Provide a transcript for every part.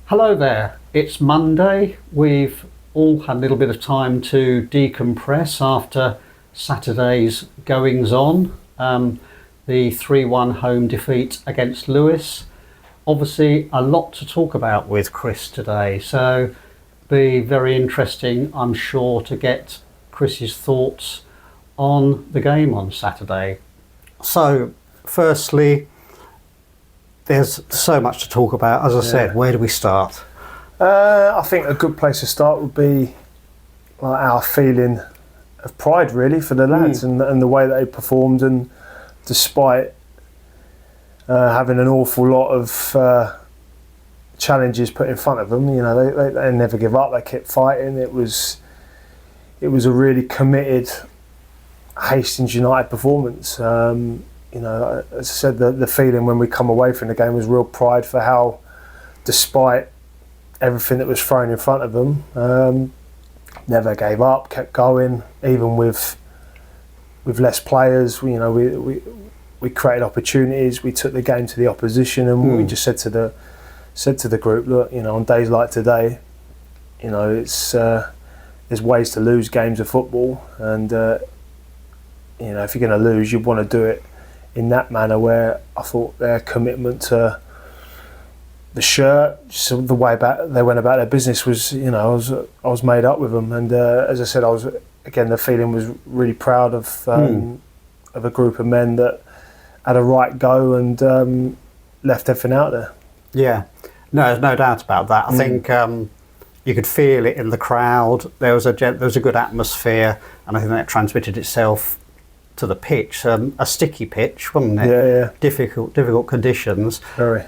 Hello there, it's Monday. We've all had a little bit of time to decompress after Saturday's goings on. The 3-1 home defeat against Lewes. Obviously a lot to talk about with Chris today, so be very interesting, I'm sure, to get Chris's thoughts on the game on Saturday. So firstly, there's so much to talk about. As I said, where do we start? I think a good place to start would be like our feeling of pride, really, for the lads and the way that they performed. And despite having an awful lot of challenges put in front of them, you know, they never give up. They kept fighting. It was a really committed Hastings United performance. You know, as I said, the feeling when we come away from the game was real pride for how, despite everything that was thrown in front of them, never gave up, kept going, even with less players. We created opportunities. We took the game to the opposition, and we just said to the group, look, you know, on days like today, you know, it's there's ways to lose games of football, and you know, if you're going to lose, you want to do it in that manner. Where I thought their commitment to the shirt, so the way they went about their business was, you know, I was made up with them. And as I said, the feeling was really proud of a group of men that had a right go and left everything out there. Yeah, no, there's no doubt about that. I think you could feel it in the crowd. There was a good atmosphere, and I think that transmitted itself to the pitch. A sticky pitch, wasn't it? Yeah. Difficult conditions. Very.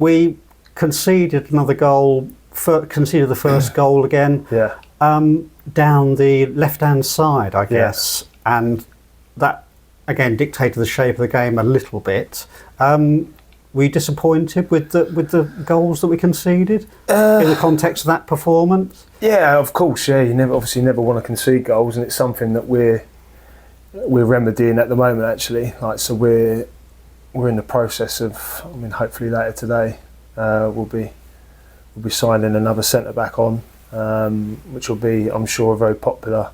We conceded another goal. Conceded the first goal again. Yeah. Down the left-hand side, I guess, and that again dictated the shape of the game a little bit. Were you disappointed with the goals that we conceded in the context of that performance? Yeah, of course. Yeah, you never want to concede goals, and it's something that we're remedying at the moment. Actually, so we're in the process of. I mean, hopefully later today, we'll be signing another centre back on, which will be, I'm sure, a very popular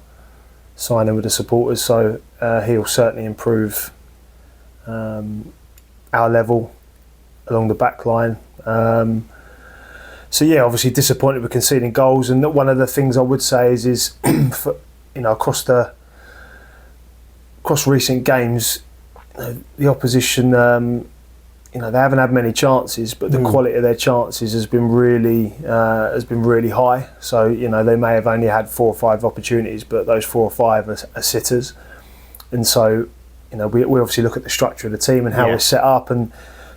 signing with the supporters. So he'll certainly improve our level along the back line. So yeah, obviously disappointed with conceding goals, and one of the things I would say is for, you know, across recent games, the opposition, you know, they haven't had many chances, but the quality of their chances has been really high. So, you know, they may have only had 4 or 5 opportunities, but those 4 or 5 are sitters. And so, you know, we obviously look at the structure of the team and how we're set up, and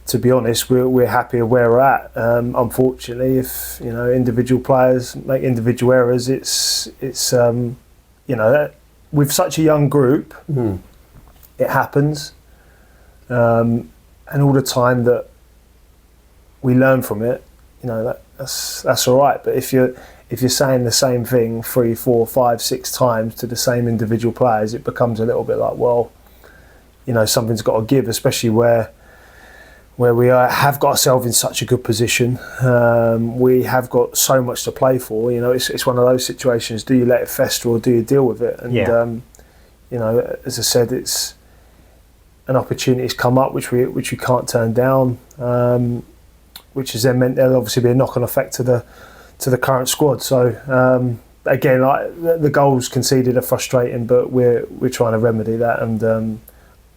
to be honest, we're happy with where we're at. Unfortunately, if, you know, individual players make individual errors, it's you know, with such a young group, it happens. And all the time that we learn from it, you know, that's all right. But if you're saying the same thing 3, 4, 5, 6 times to the same individual players, it becomes a little bit like, well, you know, something's got to give, especially where we have got ourselves in such a good position. We have got so much to play for. You know, it's one of those situations. Do you let it fester or do you deal with it? And you know, as I said, it's an opportunity's come up which we can't turn down, which has then meant there'll obviously be a knock-on effect to the current squad. So again, the goals conceded are frustrating, but we're trying to remedy that, and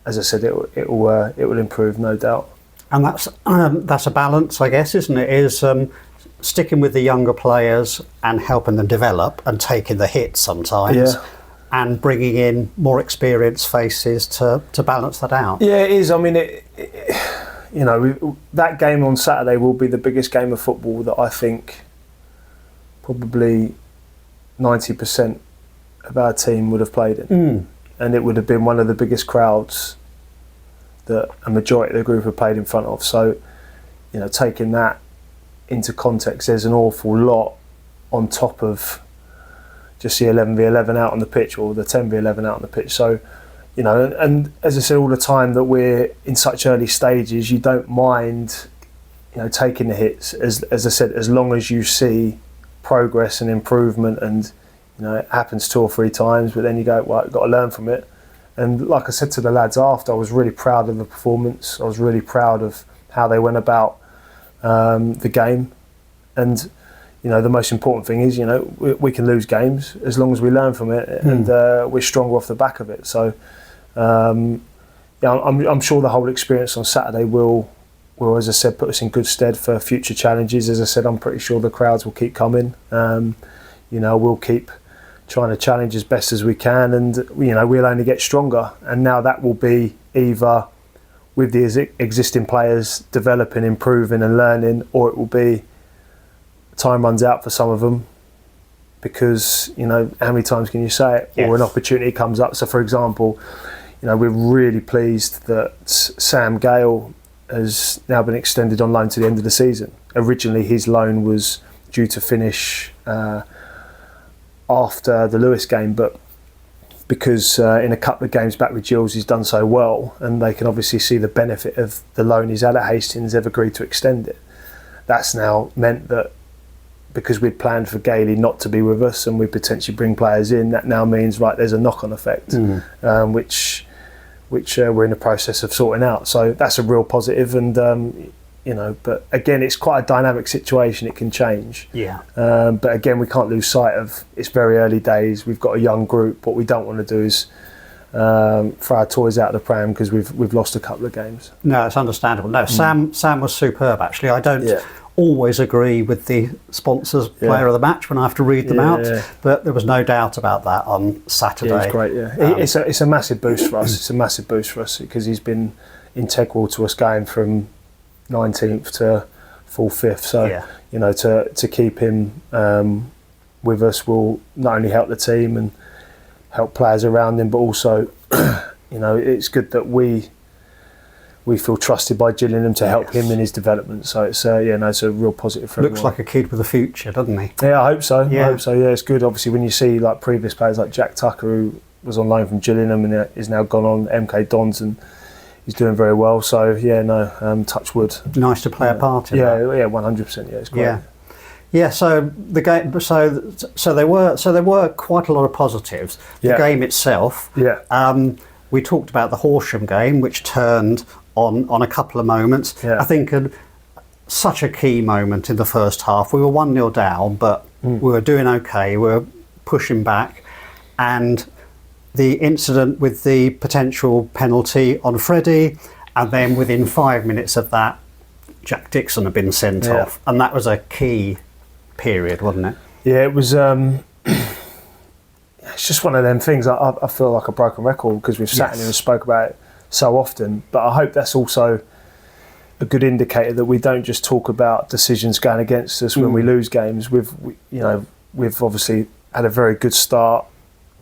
as I said, it will improve, no doubt. And that's a balance, I guess, isn't it? Is sticking with the younger players and helping them develop and taking the hits sometimes. Yeah. And bringing in more experienced faces to balance that out. Yeah, it is. I mean, you know, that game on Saturday will be the biggest game of football that I think probably 90% of our team would have played in. And it would have been one of the biggest crowds that a majority of the group have played in front of. So, you know, taking that into context, there's an awful lot on top of just the 11v11 out on the pitch, or the 10v11 out on the pitch. So, you know, and as I said all the time, that we're in such early stages, you don't mind taking the hits. As I said, as long as you see progress and improvement, and it happens 2 or 3 times, but then you go, well, I've got to learn from it. And like I said to the lads after, I was really proud of the performance. I was really proud of how they went about the game. And the most important thing is, we can lose games as long as we learn from it, and we're stronger off the back of it. So, I'm sure the whole experience on Saturday will, as I said, put us in good stead for future challenges. As I said, I'm pretty sure the crowds will keep coming. We'll keep trying to challenge as best as we can, and we'll only get stronger. And now that will be either with the existing players developing, improving and learning, or it will be time runs out for some of them, because how many times can you say it? Yes. Or an opportunity comes up. So for example, we're really pleased that Sam Gale has now been extended on loan to the end of the season. Originally his loan was due to finish after the Lewes game, but because in a couple of games back with Gills he's done so well, and they can obviously see the benefit of the loan he's had at Hastings, they've agreed to extend it. That's now meant that because we'd planned for Gailey not to be with us and we potentially bring players in, that now means, right, there's a knock-on effect, which we're in the process of sorting out. So that's a real positive, and but again, it's quite a dynamic situation. It can change. Yeah. But again, we can't lose sight of it's very early days. We've got a young group. What we don't want to do is throw our toys out of the pram because we've lost a couple of games. No, it's understandable. No, Sam was superb. Actually, I don't always agree with the sponsors player of the match when I have to read them out, but there was no doubt about that on Saturday. Yeah, it's great. Yeah, it's a massive boost for us. It's a massive boost for us because he's been integral to us going from 19th to full 5th. So to keep him with us will not only help the team and help players around him, but also it's good that we feel trusted by Gillingham to help him in his development. So it's it's a real positive for Looks everyone. like a kid with a future, doesn't he? Yeah, I hope so. I hope so. Yeah, it's good. Obviously, when you see like previous players like Jack Tucker, who was on loan from Gillingham and is now gone on MK Dons, and he's doing very well. So touch wood. Nice to play a part in that. 100%. Yeah, it's great. Yeah. So the game. So there were quite a lot of positives. The game itself. Yeah. We talked about the Horsham game, which turned on a couple of moments. Yeah. I think such a key moment in the first half. We were 1-0 down, but we were doing okay. We were pushing back, and the incident with the potential penalty on Freddie, and then within 5 minutes of that, Jack Dixon had been sent off, and that was a key period, wasn't it? Yeah, it was. It's just one of them things. I feel like a broken record because we've sat here and spoke about it so often, but I hope that's also a good indicator that we don't just talk about decisions going against us when we lose games. We've obviously had a very good start,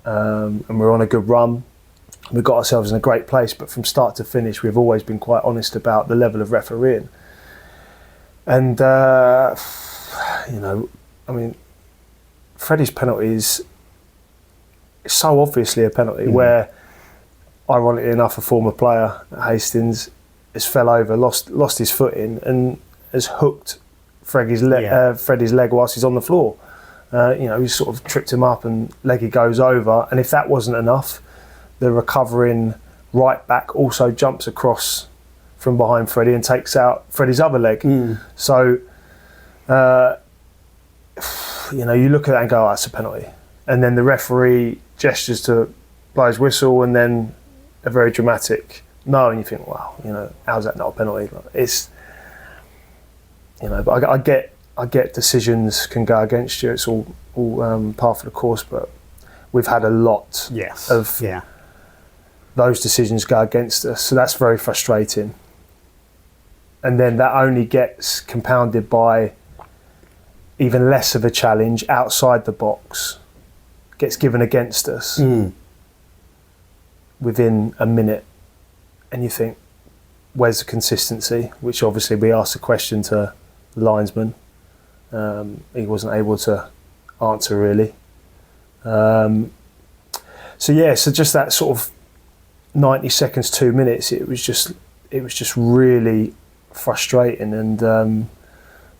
and we're on a good run. We've got ourselves in a great place, but from start to finish, we've always been quite honest about the level of refereeing. And Freddie's penalty is so obviously a penalty where, ironically enough, a former player at Hastings has fell over, lost his footing, and has hooked Freddie's leg whilst he's on the floor. He's sort of tripped him up and leggy goes over. And if that wasn't enough, the recovering right back also jumps across from behind Freddie and takes out Freddie's other leg. So, you look at that and go, that's a penalty. And then the referee gestures to blow his whistle, and then a very dramatic no, and you think, wow, how's that not a penalty? It's, but I get decisions can go against you. It's all part of the course, but we've had a lot of those decisions go against us, so that's very frustrating. And then that only gets compounded by even less of a challenge outside the box gets given against us within a minute, and you think, where's the consistency? Which obviously we asked a question to the linesman. He wasn't able to answer really. So just that sort of 90 seconds, 2 minutes, it was just really frustrating, and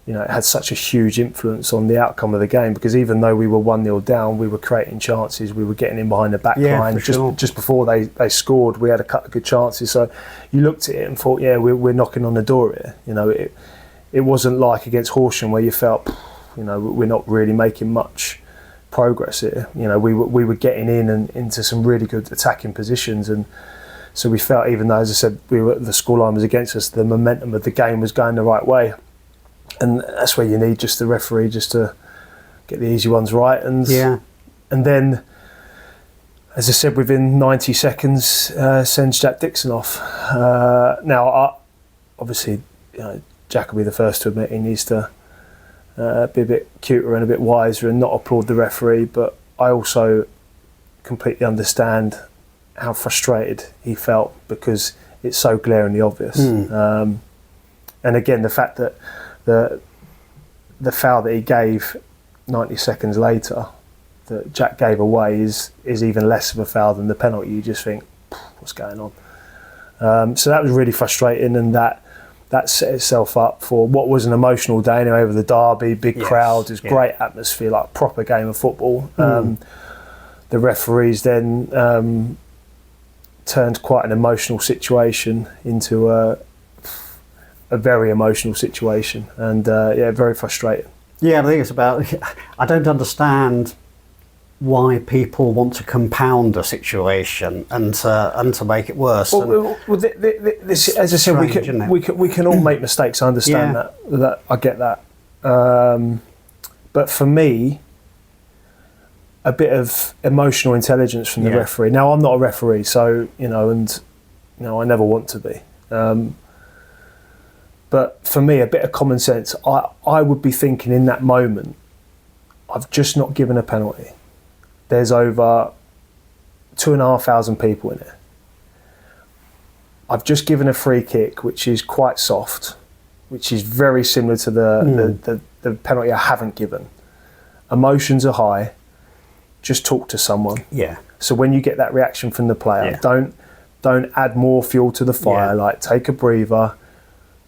it had such a huge influence on the outcome of the game, because even though we were 1-0 down, we were creating chances, we were getting in behind the back line. Just before they scored, we had a couple of good chances. So you looked at it and thought, yeah, we're knocking on the door here. It wasn't like against Horsham where you felt, we're not really making much progress here. We were getting in and into some really good attacking positions, and so we felt, even though, as I said, the scoreline was against us, the momentum of the game was going the right way. And that's where you need just the referee just to get the easy ones right. And then, as I said, within 90 seconds, sends Jack Dixon off. Now, obviously, Jack will be the first to admit he needs to be a bit cuter and a bit wiser and not applaud the referee. But I also completely understand how frustrated he felt, because it's so glaringly obvious. And again, the fact that the foul that he gave 90 seconds later, that Jack gave away, is even less of a foul than the penalty. You just think, what's going on? So that was really frustrating, and that set itself up for what was an emotional day anyway, with the derby, big crowd, there's great atmosphere, like proper game of football. The referees then turned quite an emotional situation into a very emotional situation, and very frustrating. Yeah, I think it's about, I don't understand why people want to compound a situation and to make it worse. This, as I said, we can all make mistakes. I understand that. I get that. But for me, a bit of emotional intelligence from the referee. Now, I'm not a referee, so I never want to be. But for me, a bit of common sense. I would be thinking in that moment, I've just not given a penalty. There's over 2,500 people in it. I've just given a free kick, which is quite soft, which is very similar to the penalty I haven't given. Emotions are high. Just talk to someone. Yeah. So when you get that reaction from the player, don't add more fuel to the fire. Like, take a breather.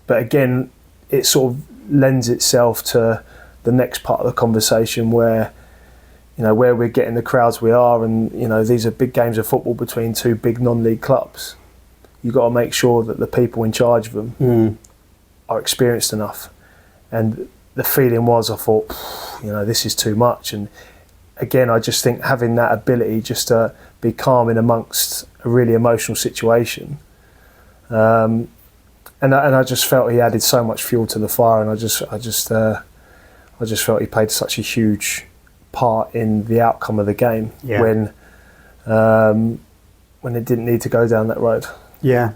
But again, it sort of lends itself to the next part of the conversation where we're getting the crowds we are, and these are big games of football between two big non-league clubs. You've got to make sure that the people in charge of them are experienced enough. And the feeling was, I thought, this is too much. And again, I just think having that ability just to be calm in amongst a really emotional situation. And I just felt he added so much fuel to the fire, and I just felt he played such a huge part in the outcome of the game when it didn't need to go down that road. Yeah,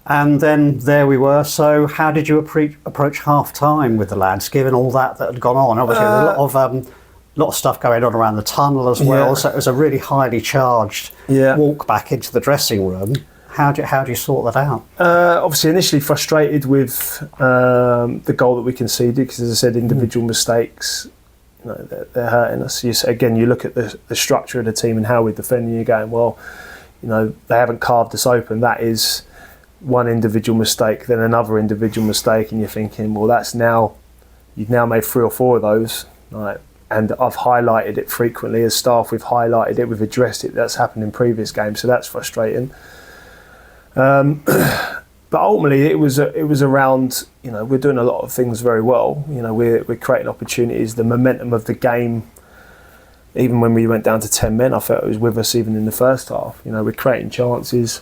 and then there we were. So how did you approach half-time with the lads, given all that had gone on? Obviously, there was a lot of stuff going on around the tunnel as well, so it was a really highly charged walk back into the dressing room. How do you sort that out? Obviously, initially frustrated with the goal that we conceded, because, as I said, individual mistakes, they're hurting us. You look at the structure of the team and how we're defending. You're going, well, they haven't carved us open. That is one individual mistake, then another individual mistake, and you're thinking, well, you've now made 3 or 4 of those, right? And I've highlighted it frequently as staff. We've highlighted it, we've addressed it. That's happened in previous games, so that's frustrating. But ultimately, it was around. We're doing a lot of things very well. We're creating opportunities. The momentum of the game, even when we went down to 10 men, I felt it was with us even in the first half. We're creating chances.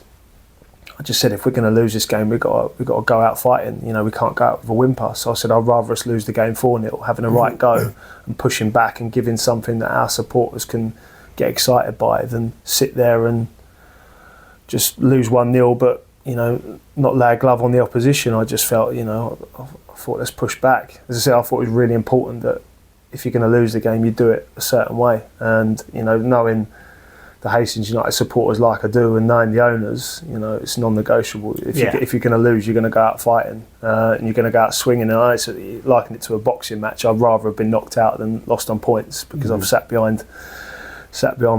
I just said, if we're going to lose this game, we've got to go out fighting. We can't go out with a whimper. So I said, I'd rather us lose the game 4-0, having a right go and pushing back and giving something that our supporters can get excited by, than sit there and just lose 1-0, but not lay a glove on the opposition. I just felt, I thought, let's push back. As I said, I thought it was really important that if you're going to lose the game, you do it a certain way. And knowing the Hastings United supporters like I do, and knowing the owners, it's non-negotiable. If you're going to lose, you're going to go out fighting, and you're going to go out swinging. And I liken it to a boxing match. I'd rather have been knocked out than lost on points, because I've sat behind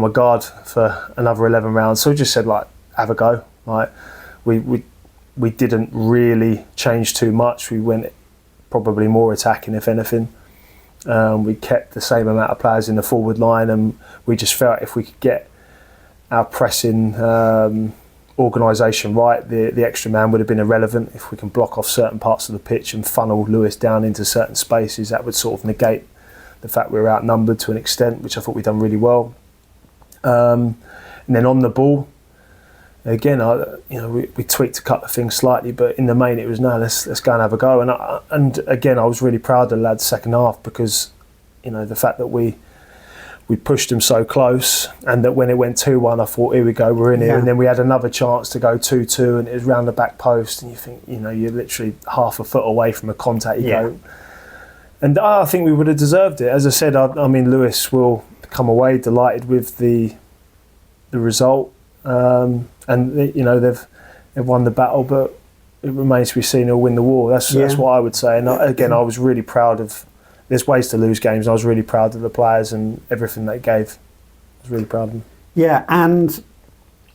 my guard for another 11 rounds. So I just said, have a go. We we didn't really change too much. We went probably more attacking, if anything. We kept the same amount of players in the forward line, and we just felt if we could get our pressing organisation right, the extra man would have been irrelevant. If we can block off certain parts of the pitch and funnel Lewes down into certain spaces, that would sort of negate the fact we were outnumbered to an extent, which I thought we'd done really well. And then on the ball, again, we tweaked a couple of things slightly, but in the main it was let's go and have a go. And again, I was really proud of the lads second half, because the fact that we pushed them so close, and that when it went 2-1, I thought, here we go, we're in here. And then we had another chance to go 2-2, and it was round the back post, and you think, you're literally half a foot away from a contact. You go, and I think we would have deserved it. As I said, I mean, Lewes will come away delighted with the result. And they've won the battle, but it remains to be seen who'll win the war. That's what I would say. And again, I was really proud of. There's ways to lose games. I was really proud of the players and everything they gave. I was really proud of them. Yeah, and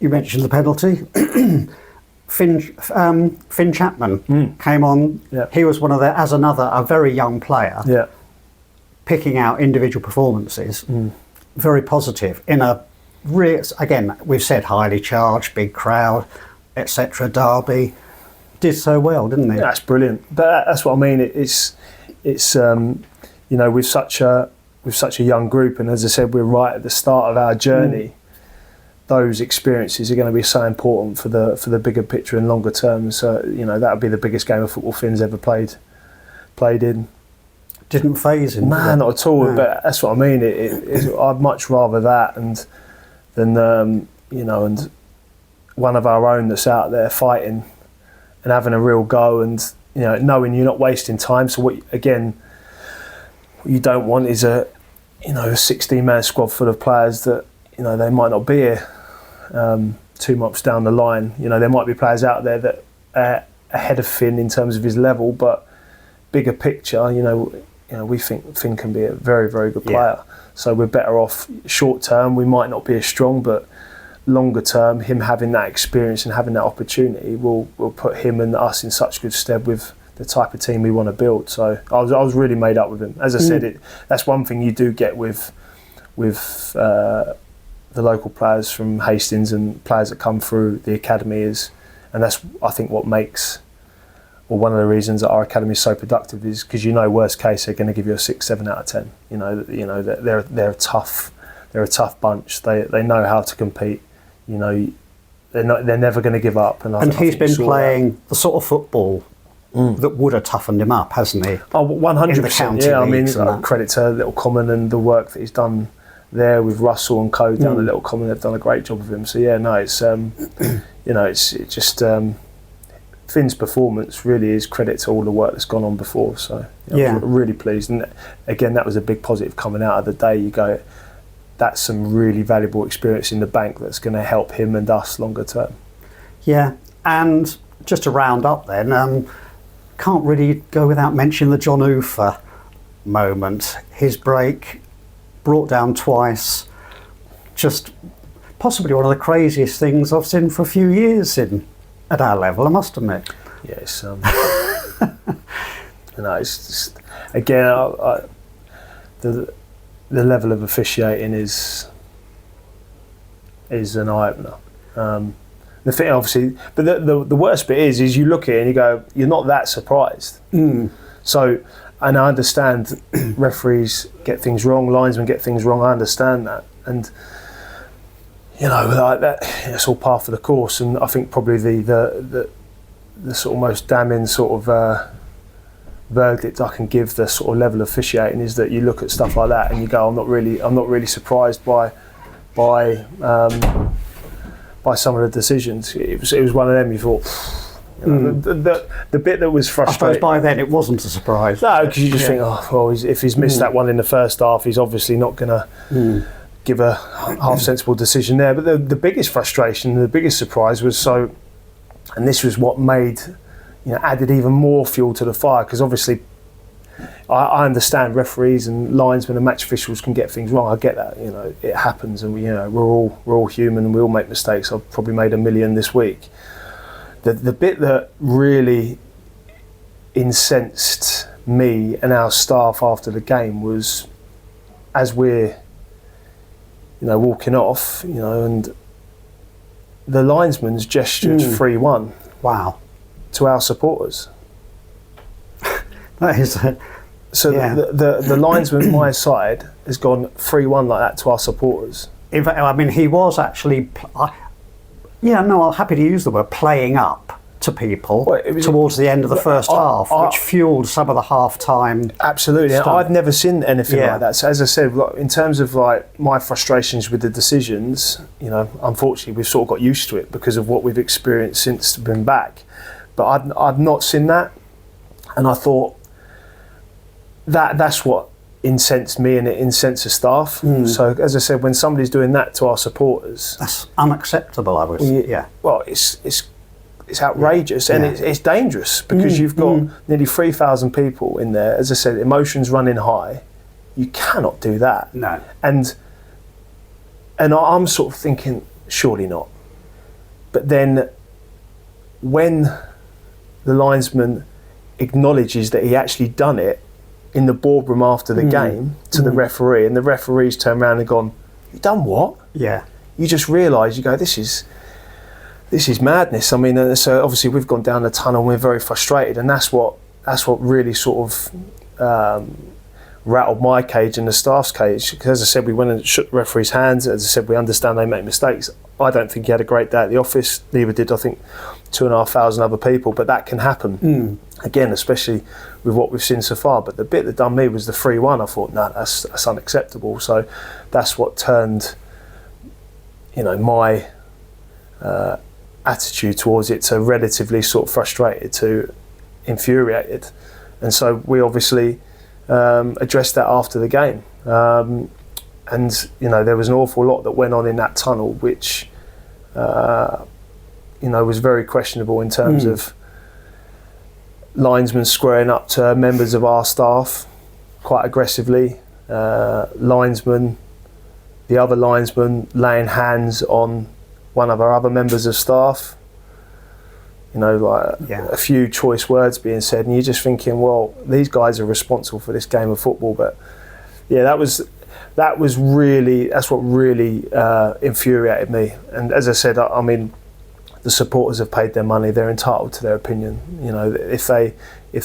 you mentioned the penalty. Finn Chapman came on. Yeah. He was one of a very young player. Yeah. Picking out individual performances, very positive in a. Again, we've said highly charged, big crowd, etc. Derby did so well, didn't he? Yeah, that's brilliant. But that's what I mean. It's with such a young group, and as I said, we're right at the start of our journey. Those experiences are going to be so important for the bigger picture and longer term. So that would be the biggest game of football Finn's ever played in. Didn't faze him. Nah, not at all. No. But that's what I mean. I'd much rather that than and one of our own that's out there fighting and having a real go, and knowing you're not wasting time. So what you don't want is a 16-man squad full of players that they might not be here 2 months down the line. There might be players out there that are ahead of Finn in terms of his level, but bigger picture, we think Finn can be a very, very good player. So we're better off short term. We might not be as strong, but longer term, him having that experience and having that opportunity will put him and us in such good stead with the type of team we want to build. So I was really made up with him. As I said, that's one thing you do get with the local players from Hastings and players that come through the academy and that's I think what makes. Well, one of the reasons that our academy is so productive is because worst case they're going to give you a 6, 7 out of 10. They're a tough bunch. They know how to compete. They're never going to give up. And he's been playing the sort of football that would have toughened him up, hasn't he? Oh, 100%. Yeah, I mean, credit to Little Common and the work that he's done there with Russell and co down at Little Common. They've done a great job of him. So yeah, no, it's it's just. Finn's performance really is credit to all the work that's gone on before. So I'm really pleased. And again, that was a big positive coming out of the day. You go, that's some really valuable experience in the bank that's going to help him and us longer term. Yeah, and just to round up then, can't really go without mentioning the John Ufer moment. His break, brought down twice, just possibly one of the craziest things I've seen for a few years at our level, I must admit. Yeah, it's it's just, again, the level of officiating is an eye opener. The thing, obviously, but the worst bit is you look at it and you go, you're not that surprised. So, and I understand referees get things wrong, linesmen get things wrong. I understand that, and like that, it's all par for the course. And I think probably the sort of most damning sort of verdict I can give the sort of level of officiating is that you look at stuff like that and you go, I'm not really surprised by some of the decisions. It was one of them. You thought, the bit that was frustrating. I suppose by then it wasn't a surprise. No, because you just think, if he's missed that one in the first half, he's obviously not going to give a half sensible decision there. But the biggest frustration, the biggest surprise was and this was what made, added even more fuel to the fire, because obviously I understand referees and linesmen and match officials can get things wrong. I get that, it happens, and we're all human and we all make mistakes. I've probably made 1 million this week. the bit that really incensed me and our staff after the game was, as we're, walking off, and the linesman's gestured 3-1. Wow. To our supporters. That is so yeah. the linesman my side has gone 3-1 like that to our supporters. In fact, I mean, he was actually, I'm happy to use the word, playing up to people towards the end of the first half, which fueled some of the half-time. Absolutely. stuff. I've never seen anything like that. So as I said, in terms of like my frustrations with the decisions, unfortunately we've sort of got used to it because of what we've experienced since we've been back. But I've not seen that, and I thought that's what incensed me and it incensed the staff. So as I said, when somebody's doing that to our supporters, that's unacceptable. I was Well, it's outrageous and it's dangerous because you've got nearly 3,000 people in there. As I said, emotions running high. You cannot do that. No. And I'm sort of thinking, surely not. But then when the linesman acknowledges that he actually done it in the boardroom after the game to the referee, and the referee's turned around and gone, "You done what?" Yeah. You just realise, you go, this is madness. I mean, so obviously we've gone down the tunnel and we're very frustrated, and that's what really sort of rattled my cage and the staff's cage. Because as I said, we went and shook the referee's hands. As I said, we understand they make mistakes. I don't think he had a great day at the office. Neither did, I think, 2,500 other people. But that can happen again, especially with what we've seen so far. But the bit that done me was the 3-1. I thought, no, that's unacceptable. So that's what turned, my attitude towards it to relatively sort of frustrated to infuriated. And so we obviously addressed that after the game. And there was an awful lot that went on in that tunnel, which was very questionable in terms of linesmen squaring up to members of our staff quite aggressively. The other linesman laying hands on one of our other members of staff. A few choice words being said, and you're just thinking, well, these guys are responsible for this game of football. But yeah, that's what really infuriated me. And as I said, I mean, the supporters have paid their money; they're entitled to their opinion. If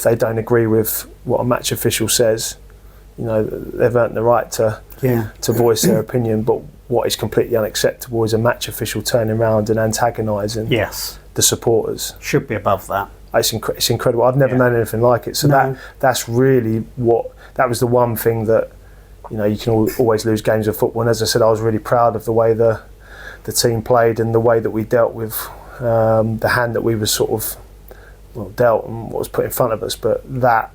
they don't agree with what a match official says, they've earned the right to voice their opinion. But what is completely unacceptable is a match official turning around and antagonising the supporters. Should be above that. It's incredible. I've never known anything like it. So that's really that was the one thing that, you can always lose games of football. And as I said, I was really proud of the way the team played and the way that we dealt with the hand that we were sort of dealt and what was put in front of us. But that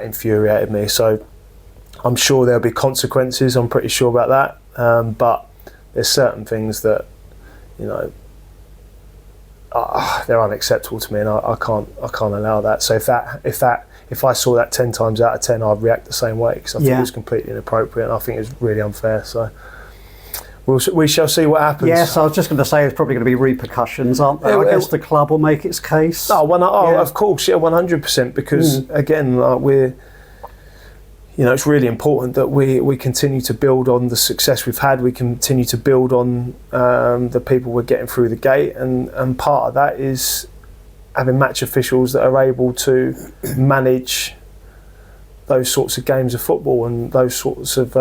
infuriated me. So I'm sure there'll be consequences. I'm pretty sure about that. But there's certain things that, they're unacceptable to me, and I can't allow that. So if I saw that 10 times out of 10, I'd react the same way, because I think it was completely inappropriate, and I think it was really unfair. So we shall see what happens. Yes, I was just going to say there's probably going to be repercussions, aren't there? I guess the club will make its case. Of course, 100%. Because again, we're. It's really important that we continue to build on the success we've had. We continue to build on the people we're getting through the gate, and part of that is having match officials that are able to manage those sorts of games of football and those sorts of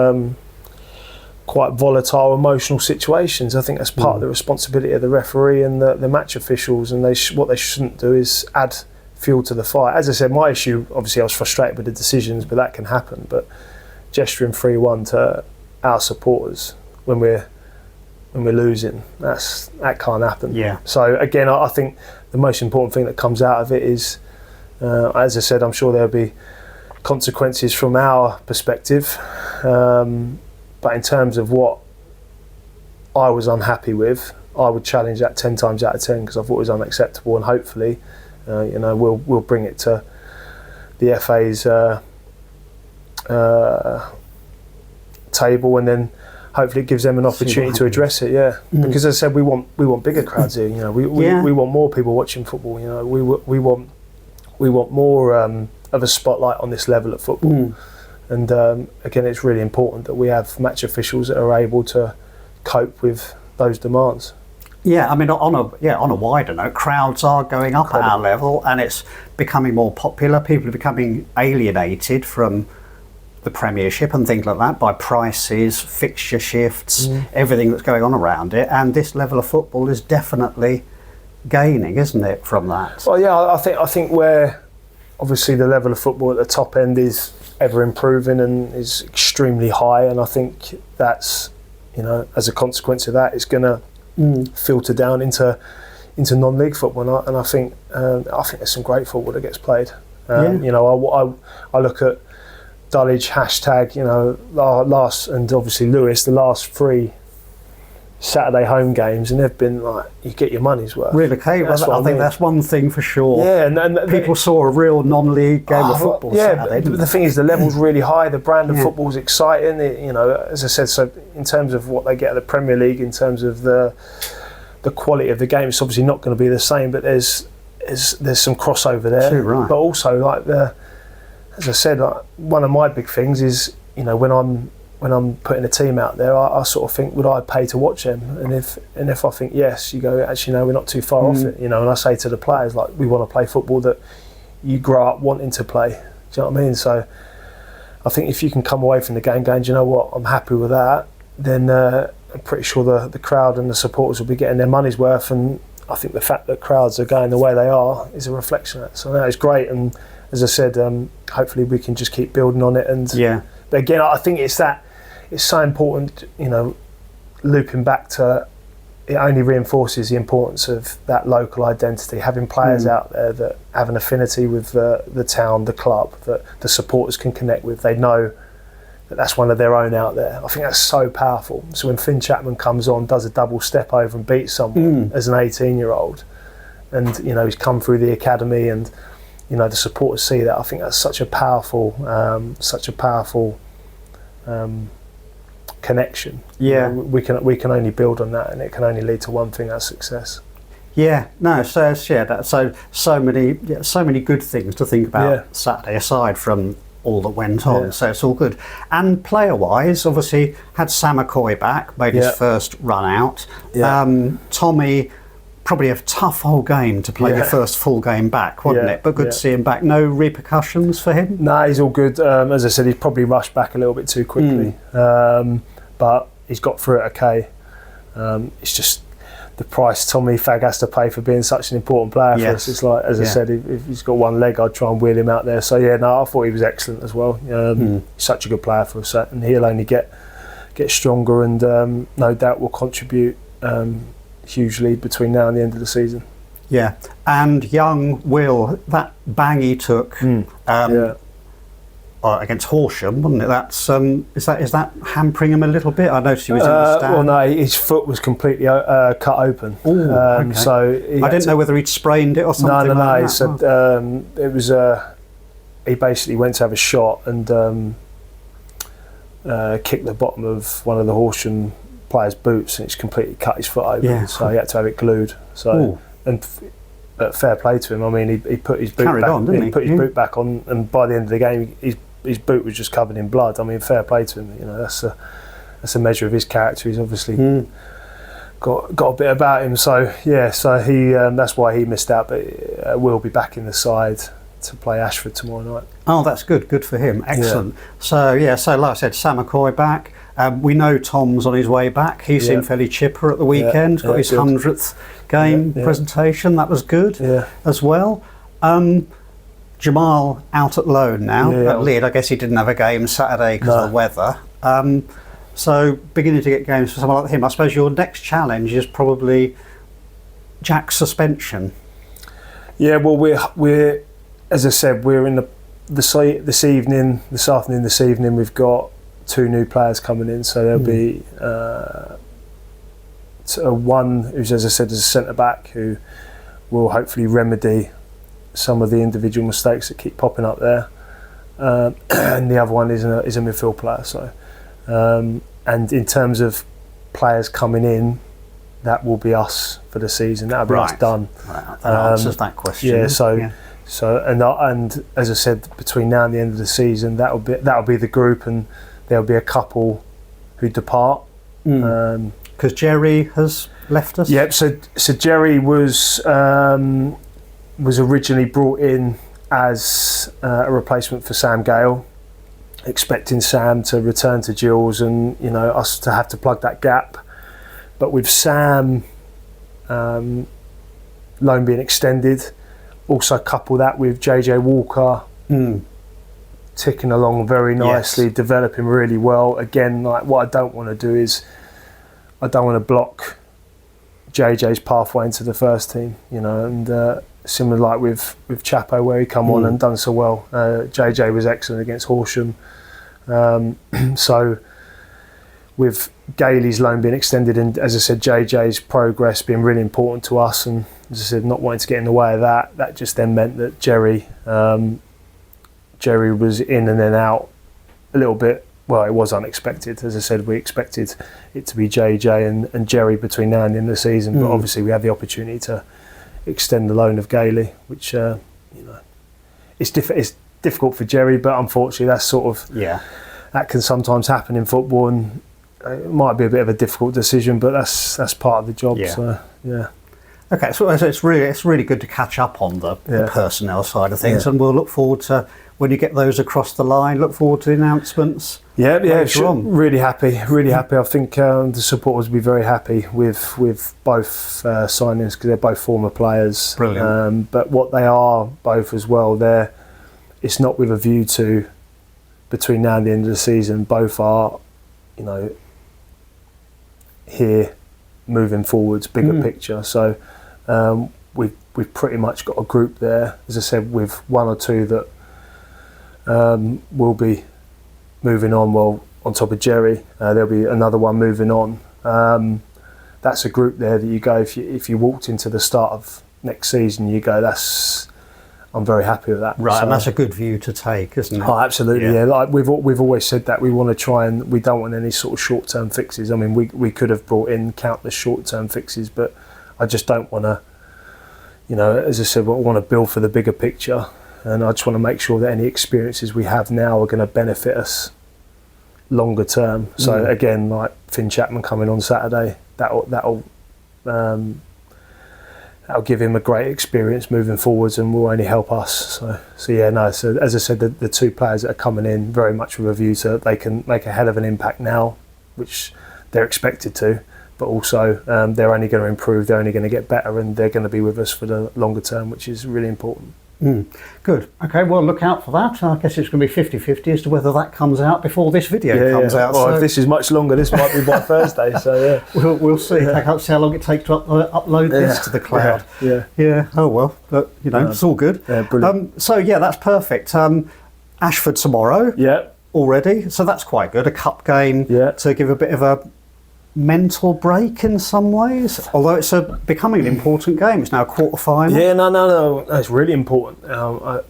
quite volatile, emotional situations. I think that's part of the responsibility of the referee and the match officials, and what they shouldn't do is add fuel to the fire. As I said, my issue, obviously I was frustrated with the decisions, but that can happen. But gesturing 3-1 to our supporters when we're losing, that can't happen. Yeah. So again, I think the most important thing that comes out of it is, as I said, I'm sure there'll be consequences from our perspective, but in terms of what I was unhappy with, I would challenge that 10 times out of 10, because I thought it was unacceptable, and hopefully we'll bring it to the FA's table, and then hopefully it gives them an opportunity to address it. Yeah, because as I said, we want bigger crowds here. You know, we want more people watching football. You know, we want more of a spotlight on this level of football. And again, it's really important that we have match officials that are able to cope with those demands. Yeah, I mean, on a wider note, crowds are going up at our level, and it's becoming more popular. People are becoming alienated from the Premiership and things like that by prices, fixture shifts, everything that's going on around it. And this level of football is definitely gaining, isn't it, from that? Well, yeah, I think where obviously the level of football at the top end is ever improving and is extremely high, and I think that's, you know, as a consequence of that, it's going to filter down into non-league football, and I think there's some great football that gets played. You know, I look at Dulwich, hashtag, you know, last, and obviously Lewes, the last 3 Saturday home games, and they've been like, you get your money's worth. Really, okay. I think that's one thing for sure. Yeah, and people saw a real non-league game of football. Yeah, Saturday, but the thing is, the level's really high. The brand of football's exciting. You know, as I said, so in terms of what they get at the Premier League, in terms of the quality of the game, it's obviously not going to be the same. But there's some crossover there. Too right. But also, like as I said, like, one of my big things is, you know, when I'm putting a team out there, I sort of think, would I pay to watch them? And if I think yes, you go, actually no, we're not too far off it, you know. And I say to the players, like, we want to play football that you grow up wanting to play. Do you know what I mean? So I think if you can come away from the game going, do you know what, I'm happy with that, then I'm pretty sure the crowd and the supporters will be getting their money's worth. And I think the fact that crowds are going the way they are is a reflection of that. So that is great. And as I said, hopefully we can just keep building on it. And but again, I think it's so important, you know, looping back to, it only reinforces the importance of that local identity, having players out there that have an affinity with the town, the club, that the supporters can connect with. They know that that's one of their own out there. I think that's so powerful. So when Finn Chapman comes on, does a double step over and beats someone as an 18-year-old, and, you know, he's come through the academy, and, you know, the supporters see that. I think that's such a powerful connection. Yeah, you know, we can only build on that, and it can only lead to one thing: that's success. Yeah, no. So so many good things to think about Saturday, aside from all that went on. So it's all good. And player-wise, obviously had Sam McCoy back, made his first run out. Tommy, probably a tough whole game to play your first full game back, wasn't it? But good to see him back. No repercussions for him? No, he's all good. As I said, he's probably rushed back a little bit too quickly. But he's got through it okay. It's just the price Tommy Fag has to pay for being such an important player for us. It's like, as I said, if he's got one leg, I'd try and wheel him out there. So I thought he was excellent as well. He's such a good player for us, and he'll only get stronger, and no doubt will contribute hugely between now and the end of the season. Yeah, and young Will, that bang he took against Horsham, wasn't it? That's is that hampering him a little bit? I noticed he was in the stand. Well, no, his foot was completely cut open. Okay. So I didn't know whether he'd sprained it or something. No. Like he said it was. He basically went to have a shot and kicked the bottom of one of the Horsham player's boots, and it's completely cut his foot open. Yeah. So he had to have it glued. So but fair play to him. I mean, he put his boot back on, didn't he? Put his boot back on, and by the end of the game, his boot was just covered in blood. I mean, fair play to him. You know, that's a measure of his character. He's obviously got a bit about him. So he that's why he missed out. But will be back in the side to play Ashford tomorrow night. Oh, that's good. Good for him. Excellent. Yeah. So like I said, Sam McCoy back. We know Tom's on his way back. He seemed fairly chipper at the weekend. Got his 100th game presentation. That was good as well. Jamal out at loan now at Leeds. I guess he didn't have a game Saturday because of the weather. So beginning to get games for someone like him. I suppose your next challenge is probably Jack's suspension. Yeah, well, we're as I said, we're in this afternoon. We've got 2 new players coming in, so there'll be one who's, as I said, is a centre back who will hopefully remedy some of the individual mistakes that keep popping up there, and the other one is a midfield player. So And in terms of players coming in, that will be us for the season. That'll be us done. Right. That answers that question. Yeah. And as I said, between now and the end of the season, that'll be the group, and there'll be a couple who depart. Because Jerry has left us. Yep. So Jerry was originally brought in as a replacement for Sam Gale, expecting Sam to return to Gills and us to have to plug that gap. But with Sam loan being extended, also couple that with 𝑽𝑰𝑬𝑾 ticking along very nicely, developing really well. Again, like, what I don't want to do is I don't want to block JJ's pathway into the first team, and similar like with Chapo, where he come on and done so well. JJ was excellent against Horsham. So with Gailey's loan being extended, and as I said, JJ's progress being really important to us, and as I said, not wanting to get in the way of that just then meant that Jerry was in and then out a little bit. Well, it was unexpected. As I said, we expected it to be JJ and Jerry between now and the end of the season, but obviously we had the opportunity to extend the loan of Gailey, which it's difficult for Jerry, but unfortunately that's sort of that can sometimes happen in football, and it might be a bit of a difficult decision, but that's part of the job. So okay, so it's really good to catch up on the personnel side of things, and we'll look forward to when you get those across the line. Look forward to the announcements. Really happy. I think the supporters will be very happy with both signings, because they're both former players. Brilliant. But what they are both as well, it's not with a view to between now and the end of the season. Both are, here moving forwards, bigger picture. So we've pretty much got a group there, as I said, with one or two that will be moving on. Well, on top of Jerry, there'll be another one moving on. That's a group there that you go, if you walked into the start of next season, you go, I'm very happy with that. Right, so, and that's a good view to take, isn't it? Oh, absolutely, yeah. Like we've always said that we want to try, and we don't want any sort of short-term fixes. I mean, we could have brought in countless short-term fixes, but I just don't want to, as I said, I want to build for the bigger picture, and I just want to make sure that any experiences we have now are going to benefit us longer term. So again, like Finn Chapman coming on Saturday, that'll give him a great experience moving forwards, and will only help us. So as I said, the two players that are coming in very much with a view to they can make a hell of an impact now, which they're expected to, but also they're only going to improve, they're only going to get better, and they're going to be with us for the longer term, which is really important. Good. Okay, well, look out for that. I guess it's going to be 50-50 as to whether that comes out before this video comes out. Well, if this is much longer, this might be by Thursday. So we'll see. I can't see how long it takes to upload this to the cloud. Yeah. Oh well, but it's all good. Yeah, brilliant. So that's perfect. Ashford tomorrow. Yeah. Already. So that's quite good. A cup game to give a bit of a mental break in some ways, although it's becoming an important game. It's now a quarter-final. Yeah, no, it's really important.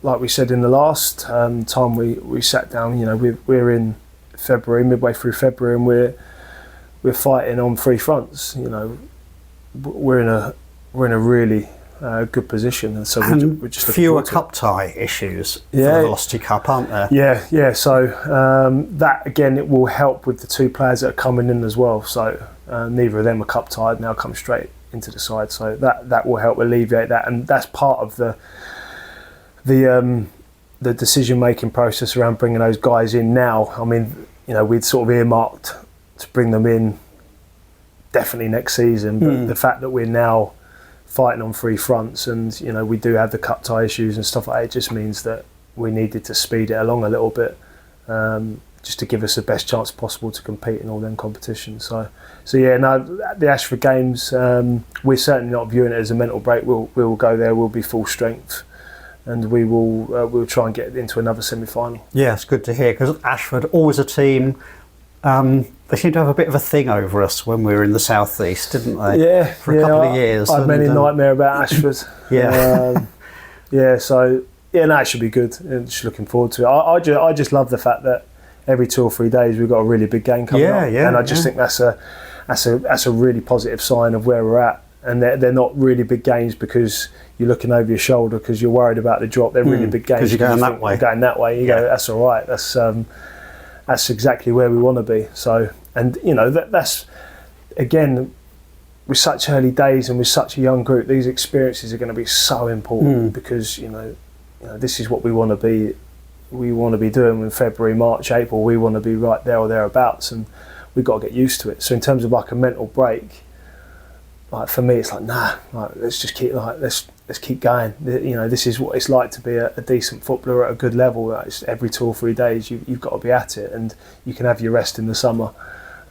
Like we said in the last time we sat down, we're in February, midway through February, and we're fighting on three fronts. We're in a really good position, and so we're just fewer cup tie issues for the Velocity Cup, aren't there? Yeah. So that again, it will help with the two players that are coming in as well. So neither of them are cup tied now, come straight into the side. So that will help alleviate that, and that's part of the decision making process around bringing those guys in now. I mean, we'd sort of earmarked to bring them in definitely next season, but the fact that we're now fighting on three fronts, and we do have the cup tie issues and stuff like that, it just means that we needed to speed it along a little bit, just to give us the best chance possible to compete in all them competitions. So the Ashford games, we're certainly not viewing it as a mental break. We'll go there, we'll be full strength, and we'll try and get into another semi-final. Yeah, it's good to hear, because Ashford, always a team, they seemed to have a bit of a thing over us when we were in the southeast, didn't they? Yeah, for a couple of years. I had many nightmare about Ashford. So it should be good. And just looking forward to it. I just love the fact that every 2 or 3 days we've got a really big game coming up. Yeah, and I just think that's a really positive sign of where we're at. And they're not really big games because you're looking over your shoulder because you're worried about the drop. They're really big games because you're going that way. You're going that way. You go, that's all right. That's exactly where we want to be. So, and you know, that's again, with such early days and with such a young group, these experiences are going to be so important because you know, this is what we want to be. We want to be doing in February, March, April. We want to be right there or thereabouts, and we've got to get used to it. So, in terms of like a mental break, like for me, it's like let's just keep let's keep going. You know, this is what it's like to be a decent footballer at a good level. Like it's every 2 or 3 days you've got to be at it, and you can have your rest in the summer,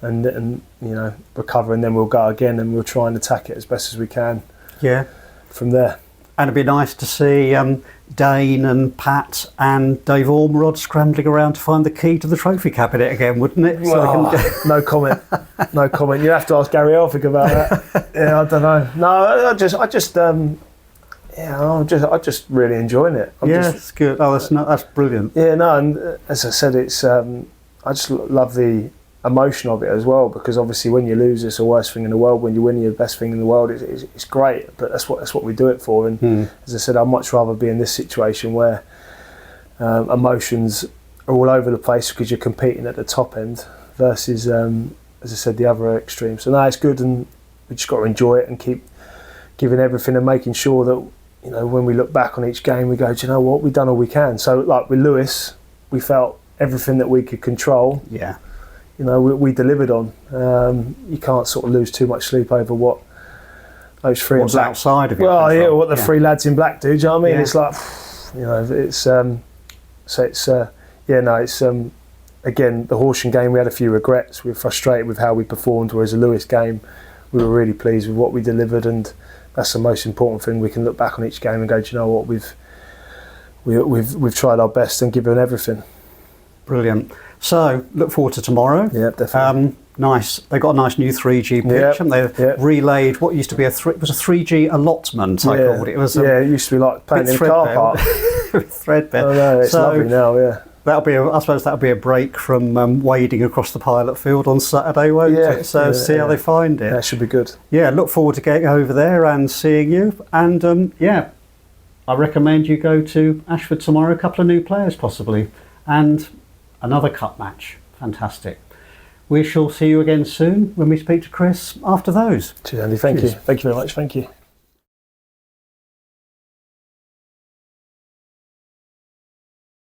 and you know, recover, and then we'll go again, and we'll try and attack it as best as we can. Yeah, from there. And it'd be nice to see Dane and Pat and Dave Ormerod scrambling around to find the key to the trophy cabinet again, wouldn't it? No comment. No comment. You have to ask Gary Elphick about that. Yeah, I don't know. No, I'm just really enjoying it. It's good. Oh, that's brilliant. Yeah, no, and as I said, it's I just love the emotion of it as well, because obviously when you lose, it's the worst thing in the world. When you win, you're the best thing in the world. It's great, but that's what we do it for. And as I said, I'd much rather be in this situation where emotions are all over the place because you're competing at the top end versus, as I said, the other extreme. So no, it's good, and we just got to enjoy it and keep giving everything and making sure that, you know, when we look back on each game, we go, do you know what, we've done all we can. So like with Lewes, we felt everything that we could control. Yeah. You know, we delivered on. You can't sort of lose too much sleep over what those three What's outside of it. Well, yeah, what the three lads in black do. Do you know what I mean? Yeah. It's like, you know, it's so it's it's again, the Horsham game, we had a few regrets. We were frustrated with how we performed, whereas the Lewes game, we were really pleased with what we delivered, and that's the most important thing. We can look back on each game and go, do you know what, we've tried our best and given everything. Brilliant. So, look forward to tomorrow. Yeah, definitely. Nice. They've got a nice new 3G pitch, and they've relayed what used to be a 3G allotment, I called it. It was it used to be like playing in a car park. Threadbare. Oh no, it's lovely now, yeah. I suppose that'll be a break from wading across the pilot field on Saturday, won't it? So see how they find it. That should be good. Yeah, look forward to getting over there and seeing you. And I recommend you go to Ashford tomorrow, a couple of new players possibly, and another cup match. Fantastic. We shall see you again soon when we speak to Chris after those. Cheers, Andy. Thank you. Thank you very much. Thank you.